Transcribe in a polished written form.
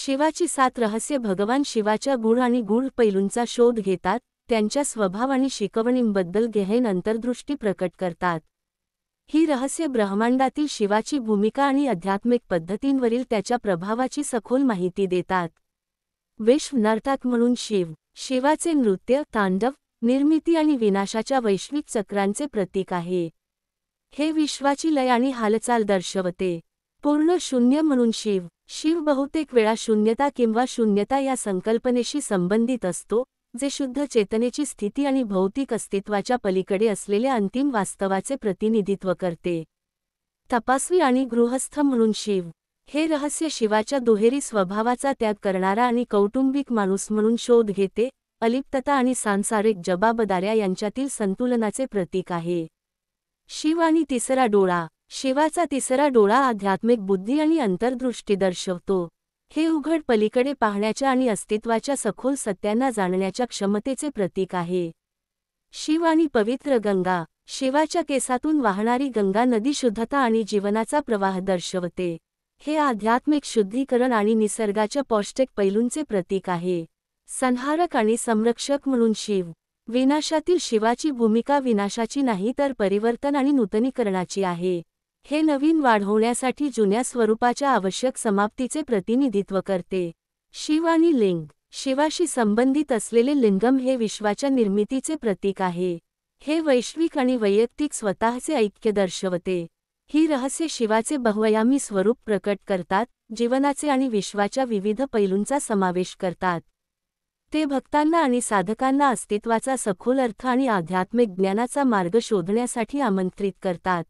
शिवाची 7 रहस्य भगवान शिवाच्या गूढ आणि गूढ पैलूंचा शोध घेतात, त्यांच्या स्वभाव आणि शिकवणींबद्दल गहन अंतर्दृष्टी प्रकट करतात. ही रहस्य ब्रह्मांडातील शिवाची भूमिका आणि आध्यात्मिक पद्धतींवरील त्याच्या प्रभावाची सखोल माहिती देतात. विश्व नर्तक म्हणून शिव, शिवाचे नृत्य, तांडव, निर्मिती आणि विनाशाच्या वैश्विक चक्रांचे प्रतीक आहे. हे विश्वाची लय आणि हालचाल दर्शवते. पूर्ण शून्य म्हणून शिव, शिव बहुतेक वेळा शून्यता किंवा शून्यता या संकल्पनेशी संबंधित असतो, जे शुद्ध चेतनेची स्थिती आणि भौतिक अस्तित्वाच्या पलीकडे असलेल्या अंतिम वास्तवाचे प्रतिनिधित्व करते. तपस्वी आणि गृहस्थ म्हणून शिव, हे रहस्य शिवाच्या दुहेरी स्वभावाचा त्याग करणारा आणि कौटुंबिक माणूस म्हणून शोध घेते, अलिप्तता आणि सांसारिक जबाबदाऱ्या यांच्यातील संतुलनाचे प्रतीक आहे. शिव आणि तिसरा डोळा, शिवाचा तिसरा डोळा आध्यात्मिक बुद्धी आणि अंतर्दृष्टी दर्शवतो. हे उघड पलीकडे पाहण्याच्या आणि अस्तित्वाच्या सखोल सत्यांना जाणण्याच्या क्षमतेचे प्रतीक आहे. शिव आणि पवित्र गंगा, शिवाच्या केसातून वाहणारी गंगा नदी शुद्धता आणि जीवनाचा प्रवाह दर्शवते. हे आध्यात्मिक शुद्धीकरण आणि निसर्गाच्या पौष्टिक पैलूंचे प्रतीक आहे. संहारक आणि संरक्षक म्हणून शिव, विनाशातील शिवाची भूमिका विनाशाची नाही तर परिवर्तन आणि नूतनीकरणाची आहे. हे नवीन वाढवण्यासाठी जुन्या स्वरूपाच्या आवश्यक समाप्तीचे प्रतिनिधित्व करते. शिव आणि लिंग, शिवाशी संबंधित असलेले लिंगम हे विश्वाच्या निर्मितीचे प्रतीक आहे. हे वैश्विक आणि वैयक्तिक स्वतःचे ऐक्य दर्शवते. ही रहस्य शिवाचे बहुआयामी स्वरूप प्रकट करतात, जीवनाचे आणि विश्वाच्या विविध पैलूंचा समावेश करतात. ते भक्तांना आणि साधकांना अस्तित्वाचा सखोल अर्थ आणि आध्यात्मिक ज्ञानाचा मार्ग शोधण्यासाठी आमंत्रित करतात.